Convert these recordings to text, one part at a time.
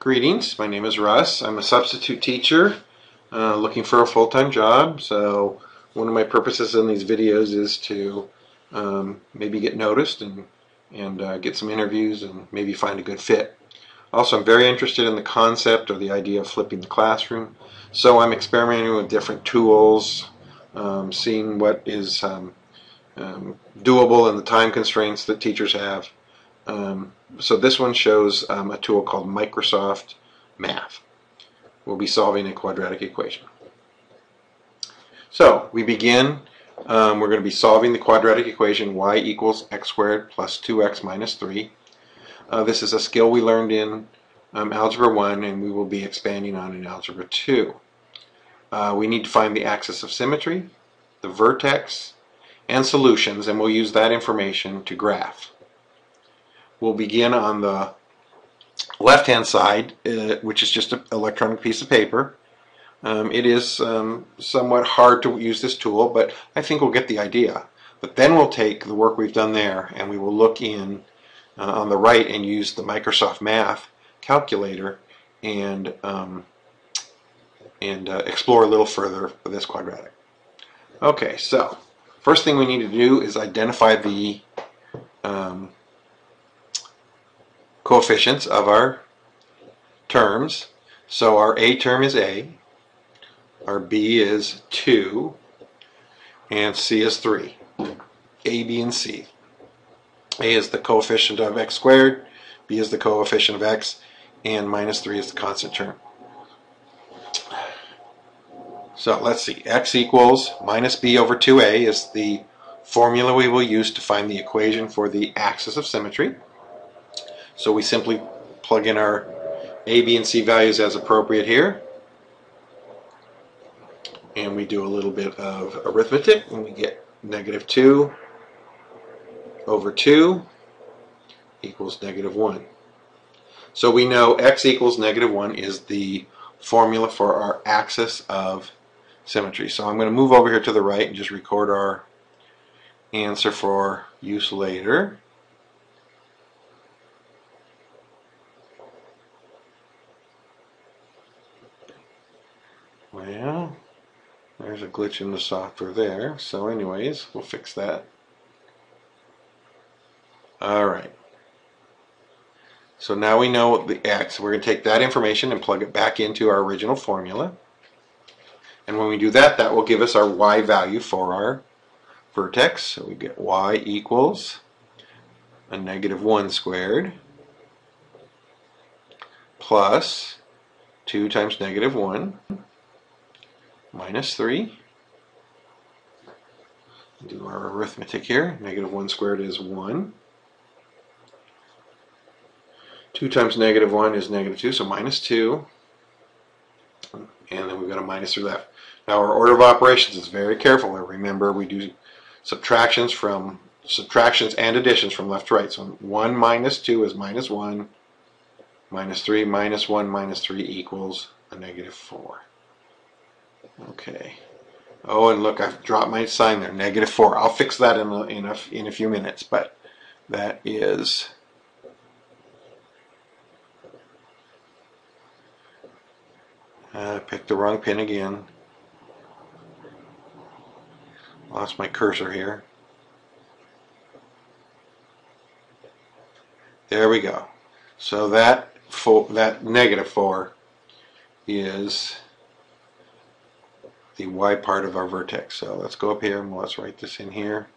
Greetings, my name is Russ. I'm a substitute teacher looking for a full-time job. So one of my purposes in these videos is to maybe get noticed and get some interviews and maybe find a good fit. Also, I'm very interested in the concept or the idea of flipping the classroom. So I'm experimenting with different tools, seeing what is doable and the time constraints that teachers have. So this one shows a tool called Microsoft Math. We'll be solving a quadratic equation. So we begin, we're going to be solving the quadratic equation y equals x squared plus 2x minus 3. This is a skill we learned in Algebra 1 and we will be expanding on in Algebra 2. We need to find the axis of symmetry, the vertex, and solutions, and we'll use that information to graph. We'll begin on the left-hand side, which is just an electronic piece of paper. It is somewhat hard to use this tool, but I think we'll get the idea. But then we'll take the work we've done there and we will look in on the right and use the Microsoft Math calculator and explore a little further for this quadratic. Okay, so first thing we need to do is identify the coefficients of our terms. So our A term is A, our B is 2, and C is 3. A, B, and C. A is the coefficient of x squared, B is the coefficient of x, and minus 3 is the constant term. So let's see, x equals minus b over 2a is the formula we will use to find the equation for the axis of symmetry. So we simply plug in our a, b, and c values as appropriate here. And we do a little bit of arithmetic and we get negative 2 over 2 equals negative 1. So we know x equals negative 1 is the formula for our axis of symmetry. So I'm going to move over here to the right and just record our answer for use later. Well, there's a glitch in the software there. So anyways, we'll fix that. Alright. So now we know the x. We're going to take that information and plug it back into our original formula. And when we do that, that will give us our y value for our vertex. So we get y equals a negative 1 squared plus 2 times negative 1 minus 3. Do our arithmetic here. Negative 1 squared is 1. 2 times negative 1 is negative 2, so minus 2. And then we've got a minus 3 left. Now our order of operations is very careful. Remember, we do subtractions and additions from left to right. So 1 minus 2 is minus 1. Minus 3 minus 1 minus 3 equals a negative 4. Okay. Oh, and look, I've dropped my sign there, negative 4. I'll fix that in a few minutes, but that is... I picked the wrong pin again. Lost my cursor here. There we go. So that negative 4 is the y part of our vertex. So let's go up here and let's write this in here.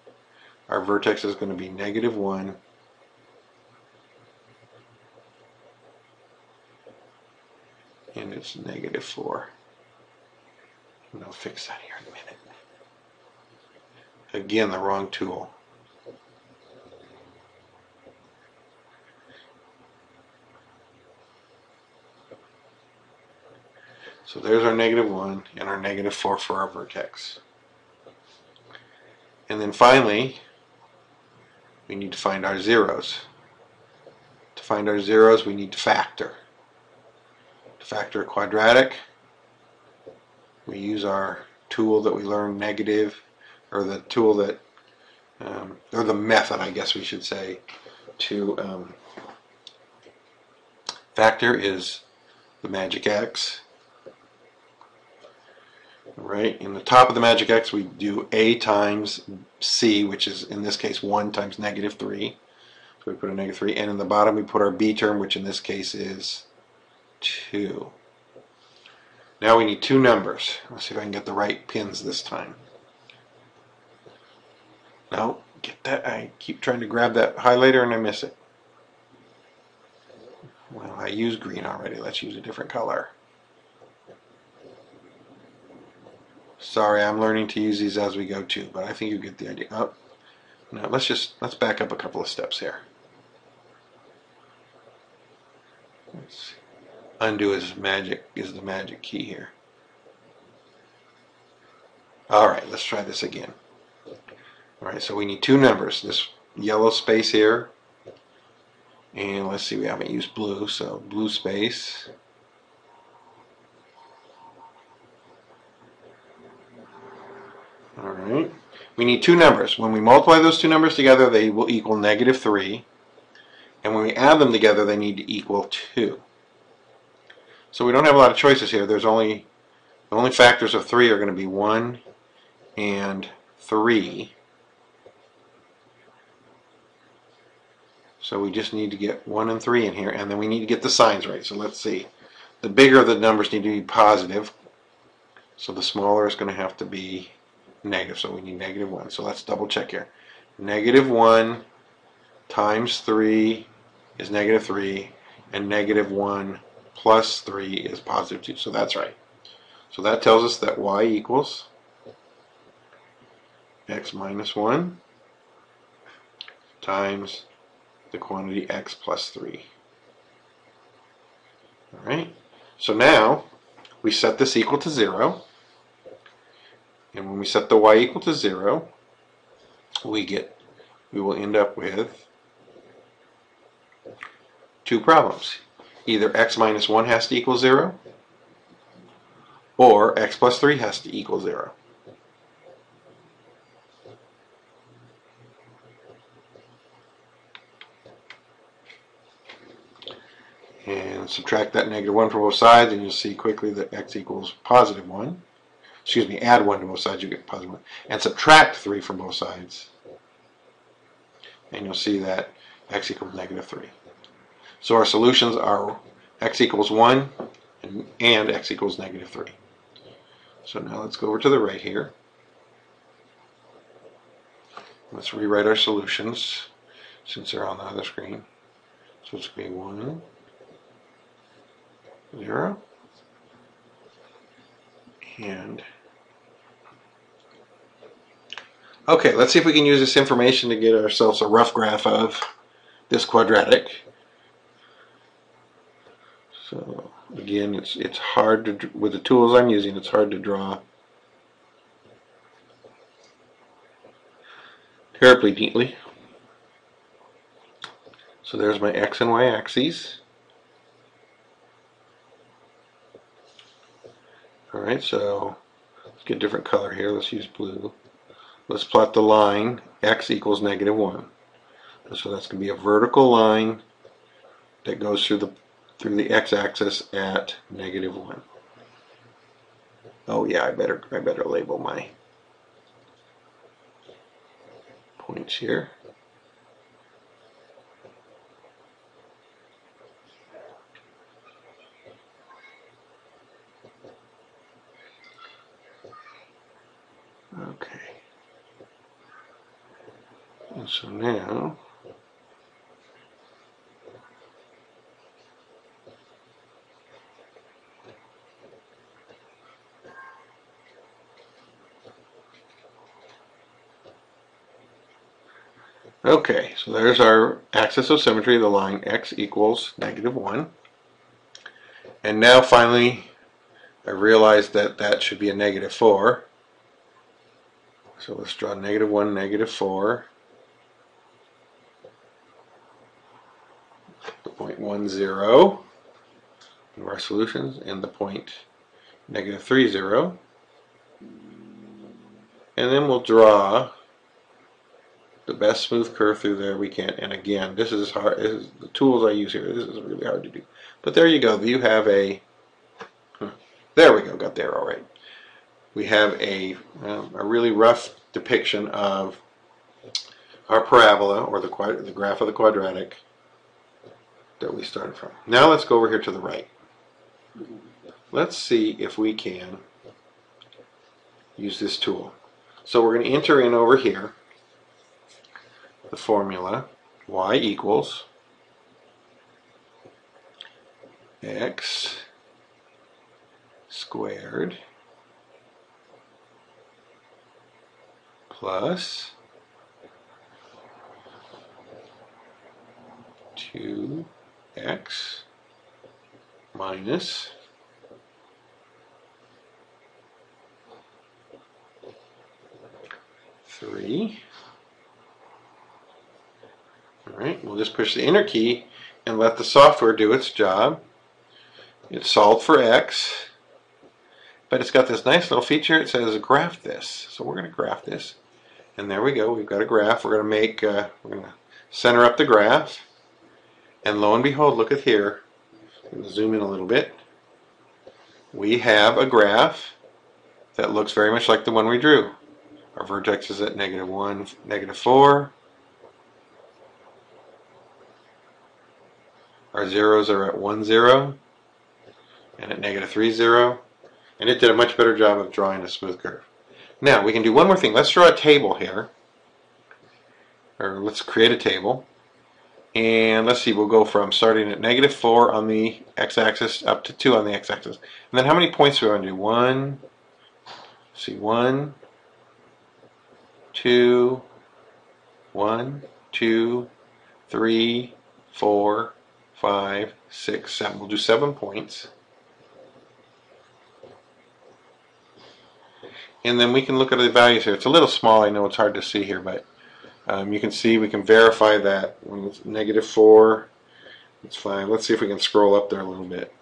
Our vertex is going to be negative 1. And it's negative 4. And I'll fix that here in a minute. Again, the wrong tool. So there's our negative 1 and our negative 4 for our vertex. And then finally, we need to find our zeros. To find our zeros, we need to factor. To factor a quadratic, we use our tool that we learned, negative, or the tool that, or the method, I guess we should say, to factor is the magic x. Right, in the top of the magic x we do a times c, which is in this case 1 times negative 3. So we put a negative 3, and in the bottom we put our b term, which in this case is 2. Now we need two numbers. Let's see if I can get the right pins this time. No, get that. I keep trying to grab that highlighter and I miss it. Well, I used green already. Let's use a different color. Sorry, I'm learning to use these as we go too, but I think you get the idea. Oh, no, let's back up a couple of steps here. Let's see. Undo is the magic key here. Alright, let's try this again. Alright, so we need two numbers. This yellow space here, and let's see, we haven't used blue, so blue space. Alright, we need two numbers. When we multiply those two numbers together, they will equal negative 3, and when we add them together, they need to equal 2. So we don't have a lot of choices here. The only factors of 3 are going to be 1 and 3. So we just need to get 1 and 3 in here, and then we need to get the signs right. So let's see. The bigger the numbers need to be positive, so the smaller is going to have to be negative. So we need negative 1. So let's double check here. Negative 1 times 3 is negative 3, and negative 1 plus 3 is positive 2. So that's right. So that tells us that y equals x minus 1 times the quantity x plus 3. Alright, so now we set this equal to 0, and when we set the y equal to 0, we will end up with two problems. Either x minus 1 has to equal 0, or x plus 3 has to equal 0. And subtract that negative 1 from both sides, and you'll see quickly that x equals positive 1. Excuse me, add 1 to both sides, you get positive 1. And subtract 3 from both sides, and you'll see that x equals negative 3. So our solutions are x equals 1 and x equals negative 3. So now let's go over to the right here. Let's rewrite our solutions since they're on the other screen. So it's going to be 1, 0, and okay, let's see if we can use this information to get ourselves a rough graph of this quadratic. So again, it's hard to, with the tools I'm using, it's hard to draw terribly neatly. So there's my x and y axes. Alright, so let's get a different color here. Let's use blue. Let's plot the line x equals negative 1. So that's going to be a vertical line that goes through the x-axis at negative 1. Oh yeah, I better label my points here. Okay. And so now okay, so there's our axis of symmetry, the line x equals negative 1. And now finally I realized that that should be a negative 4. So let's draw negative 1, negative 4. The point 1, 0 of our solutions, and the point negative 3, 0. And then we'll draw the best smooth curve through there we can. And again, this is hard. This is the tools I use here. This is really hard to do. But there you go. You have a There we go, got the arrow right. We have a really rough depiction of our parabola, or the graph of the quadratic that we started from. Now let's go over here to the right. Let's see if we can use this tool. So we're going to enter in over here the formula y equals x squared plus 2x minus 3. Alright, we'll just push the enter key and let the software do its job. It solved for x, but it's got this nice little feature. It says graph this. So we're going to graph this. And there we go. We've got a graph. We're going to center up the graph. And lo and behold, look at here. I'm going to zoom in a little bit. We have a graph that looks very much like the one we drew. Our vertex is at -1, -4. Our zeros are at 1, 0, and at -3, 0. And it did a much better job of drawing a smooth curve. Now, we can do one more thing. Let's draw a table here. Or let's create a table. And let's see, we'll go from starting at -4 on the x-axis up to 2 on the x-axis. And then how many points do we want to do? 1, see, 1, 2, 1, 2, 3, 4, 5, 6, 7. We'll do 7 points. And then we can look at the values here. It's a little small, I know it's hard to see here, but you can see we can verify that when it's -4, it's fine. Let's see if we can scroll up there a little bit.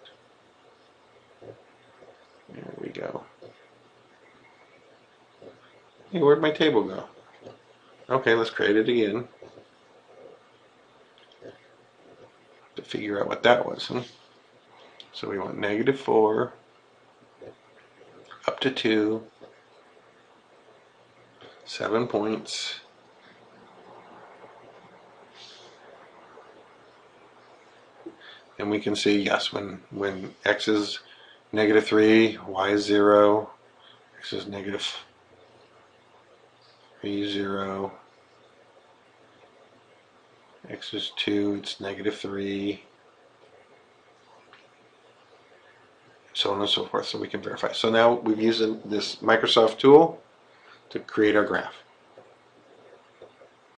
There we go. Hey, where'd my table go? Okay, let's create it again. To figure out what that was. So we want -4 up to 2, 7 points. And we can see, yes, when x is -3, y is 0, x is -3, 0, x is 2, it's -3, so on and so forth, so we can verify. So now we've used this Microsoft tool to create our graph.